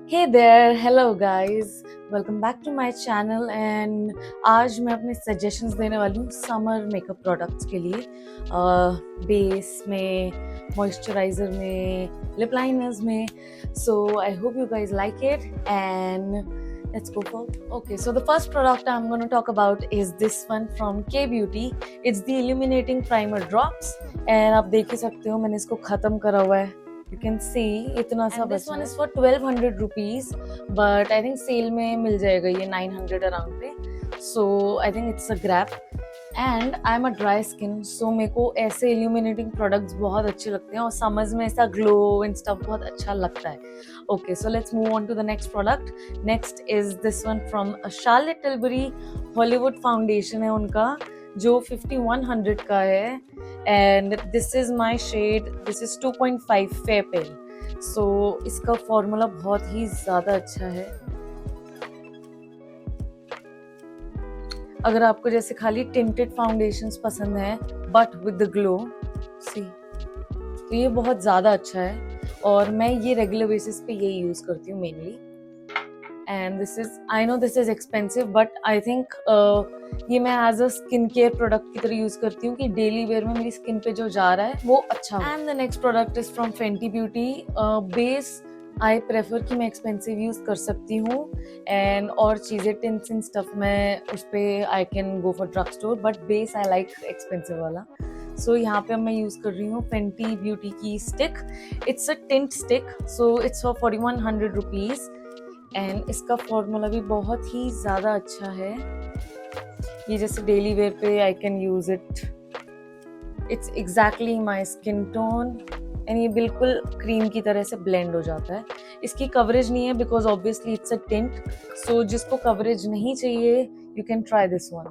Hey there, hello guys, welcome back to my channel and आज मैं अपने suggestions देने वाली हूँ समर मेकअप प्रोडक्ट्स के लिए बेस में, मॉइस्चराइजर में, लिप लाइनर्स में. So I hope you guys like it and let's go for it. Okay, so the first product I'm going to talk about is this one from K Beauty. It's the Illuminating Primer Drops and आप देख ही सकते हो मैंने इसको ख़त्म करा हुआ है. You can see इतना सा. This one is for 1200 rupees, but I think sale में मिल जाएगा ये 900 around पे. So I think it's a grab. And I'm a dry skin, so मेरे को ऐसे illuminating products बहुत अच्छे लगते हैं और summers में ऐसा glow and stuff बहुत अच्छा लगता है. Okay, so let's move on to the next product. Next is this one from Charlotte Tilbury Hollywood Foundation है उनका जो 5100 का है. And this is my shade. This is 2.5 Fair Pale. So इसका फॉर्मूला बहुत ही ज़्यादा अच्छा है. अगर आपको जैसे खाली टिंटेड फाउंडेशंस पसंद है बट विद द ग्लो सी, तो ये बहुत ज़्यादा अच्छा है और मैं ये रेगुलर बेसिस पे यही यूज़ करती हूँ mainly. And this is, I know this is expensive but I think ये मैं as a skin care product की तरह यूज़ करती हूँ कि डेली वेयर में मेरी स्किन पे जो जा रहा है वो अच्छा हो. And the next product is from Fenty beauty. Base I prefer कि मैं एक्सपेंसिव यूज़ कर सकती हूँ एंड और चीज़ें टिंट्स एंड स्टफ में उस पर I can go for drug store, but base I like expensive वाला. सो यहाँ पे मैं यूज़ कर रही हूँ फेंटी ब्यूटी की stick. It's a tint stick, so it's for 4100 rupees and इसका फॉर्मूला भी बहुत ही ज़्यादा अच्छा है. ये जैसे डेली वेयर पे I can use it. It's exactly my skin tone and ये बिल्कुल क्रीम की तरह से ब्लेंड हो जाता है. इसकी कवरेज नहीं है because obviously it's a tint, so जिसको कवरेज नहीं चाहिए you can try this one.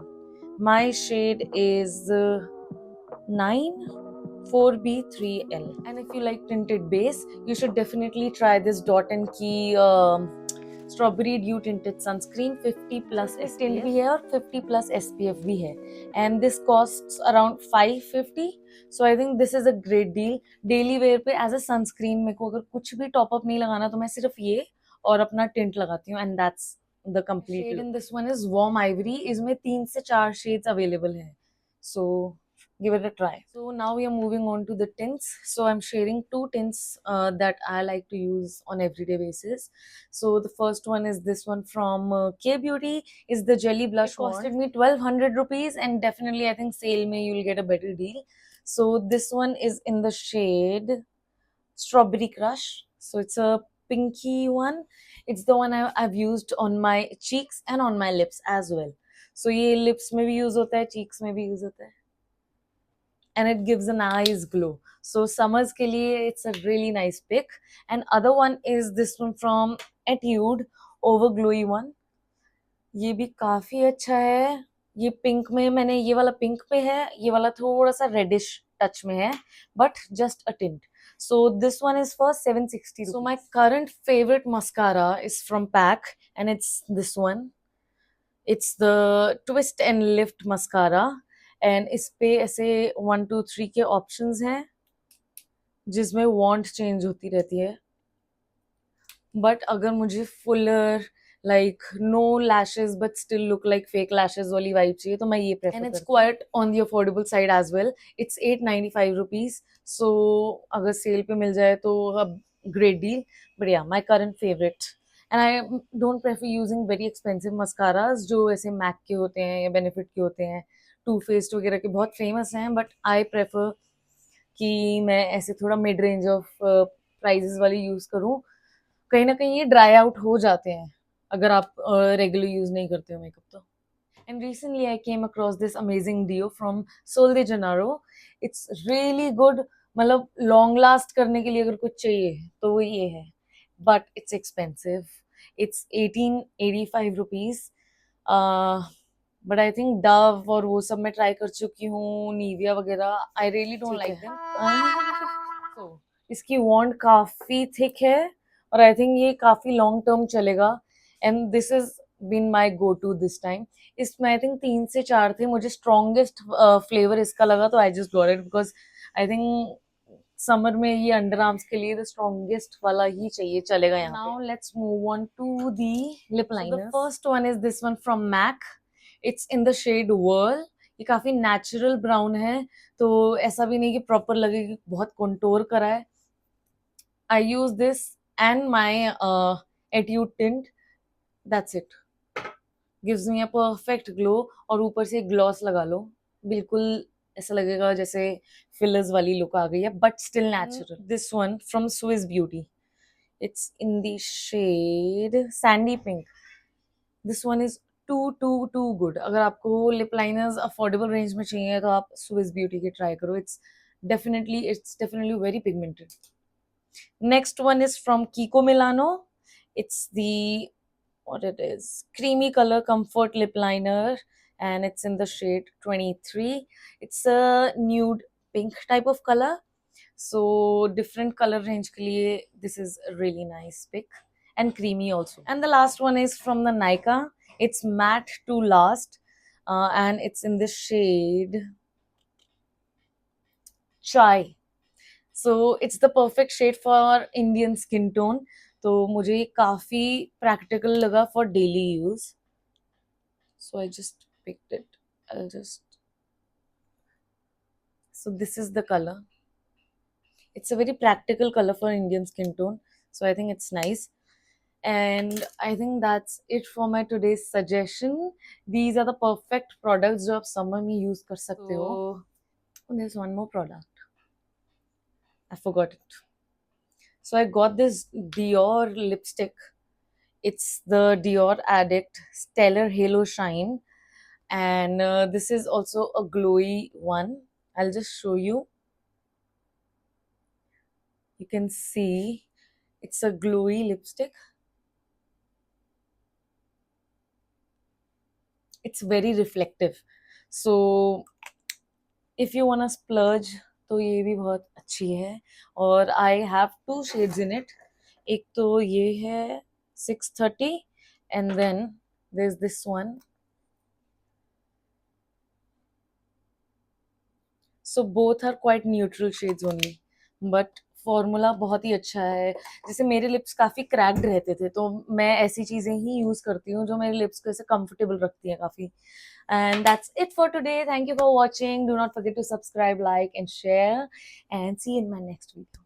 My shade is 9 4B3L. And if you like tinted base, you should definitely try this Dot and Key strawberry dew tinted sunscreen. 50 plus SPF tint भी है और 50 plus SPF भी है and this costs around 550. So I think this is a great deal. Daily wear पे as a sunscreen मेरे को अगर कुछ भी top up नहीं लगाना तो मैं सिर्फ ये और अपना tint लगाती हूँ and that's the complete shade. In this one is warm ivory. इसमें 3 से 4 shades available है, so give it a try. So now we are moving on to the tints. So I'm sharing two tints that I like to use on everyday basis. So the first one is this one from K Beauty. Is the jelly blush. It costed me 1200 rupees and definitely I think sale mein you'll get a better deal. So this one is in the shade Strawberry Crush. So it's a pinky one. It's the one I've used on my cheeks and on my lips as well. So ये lips में भी use होता है, cheeks में भी use होता है. And it gives a nice glow. So summers के लिए it's a really nice pick. And other one is this one from Etude Over Glowy one. ये भी काफी अच्छा है. ये पिंक में, मैंने ये वाला पिंक पे है, ये वाला थोड़ा सा रेडिश टच में है, but just a tint. So this one is for 760 rupees. So my current favorite mascara is from PAC and it's this one. It's the Twist and Lift mascara. And इस पे ऐसे 1 2 3 के options हैं जिसमें want change होती रहती है. But अगर मुझे fuller like no lashes but still look like fake lashes वाली वाइब चाहिए तो मैं ये प्रेफर करती हूँ. And it's quite on the affordable side as well. It's 895 rupees. So अगर सेल पे मिल जाए तो ग्रेट डील. बट या my current favourite. And I don't prefer using very expensive mascaras जो ऐसे मैक के होते हैं या बेनिफिट के होते हैं. टू फेस्ड वगैरह के बहुत फेमस हैं, बट आई प्रेफर कि मैं ऐसे थोड़ा मिड रेंज ऑफ प्राइजेस वाली यूज़ करूँ. कहीं ना कहीं ये ड्राई आउट हो जाते हैं अगर आप रेगुलर यूज़ नहीं करते हो मेकअप तो. And recently I came across this amazing deo from Sol de Janeiro. It's really good. मतलब लॉन्ग लास्ट करने के लिए अगर कुछ चाहिए तो वो ये है, but it's expensive. It's 1885 rupees. But I think Dove और वो सब मैं ट्राई कर चुकी हूँ, निविया वगैरह. I really don't like them. तो इसकी वॉन्ड काफ़ी थिक है और आई थिंक ये काफ़ी लॉन्ग टर्म चलेगा. And this is been my go to this time. इसमें आई थिंक 3 से 4 थे. मुझे स्ट्रॉन्गेस्ट फ्लेवर इसका लगा तो I just got it because I think summer में ये अंडर आर्म्स के लिए द स्ट्रॉन्गेस्ट वाला ही चाहिए, चलेगा यहाँ। Now let's move on to the lip liner. The first one is this one from MAC. It's in the shade whirl. ये काफी नेचुरल ब्राउन है, तो ऐसा भी नहीं कि प्रॉपर लगे कि बहुत कंटूर करा है। I use this and my Etude tint, that's it. Gives me a perfect glow. और ऊपर से ग्लॉस लगा लो, बिल्कुल ऐसा लगेगा जैसे फिलर्स वाली लुक आ गई है, but still natural. This one from Swiss Beauty, it's in the shade sandy pink. This one is too too too good. अगर आपको लिप लाइनर्स अफोर्डेबल रेंज में चाहिए तो आप स्विस ब्यूटी के ट्राई करो। It's definitely very pigmented. Next one is from Kiko Milano. It's the what it is, creamy color comfort lip liner, and it's in the shade 23. It's a nude pink type of color, so different color range ke liye this is a really nice pick, and creamy also. And the last one is from the Nykaa. It's matte to last, and it's in the shade chai. So it's the perfect shade for Indian skin tone, तो मुझे काफी practical लगा for daily use, so I just picked it. I just so this is the colour. It's a very practical colour for Indian skin tone, so I think it's nice. And I think that's it for my today's suggestion. These are the perfect products जो आप summer में use कर सकते हो। So there's one more product, I forgot it. So I got this Dior lipstick. It's the Dior Addict Stellar Halo Shine, and this is also a glowy one. I'll just show you. You can see it's a glowy lipstick. It's very reflective. So if you wanna splurge, तो ये भी बहुत अच्छी है। और I have two shades in it. एक तो ये है 630, and then there's this one. So both are quite neutral shades only, but formula बहुत ही अच्छा है। जैसे मेरे लिप्स काफी क्रैक्ड रहते थे, तो मैं ऐसी चीजें ही यूज करती हूँ जो मेरे लिप्स को ऐसे कंफर्टेबल रखती है काफी। And that's it for today. Thank you for watching. Do not forget to subscribe, like and share, and see in my next video.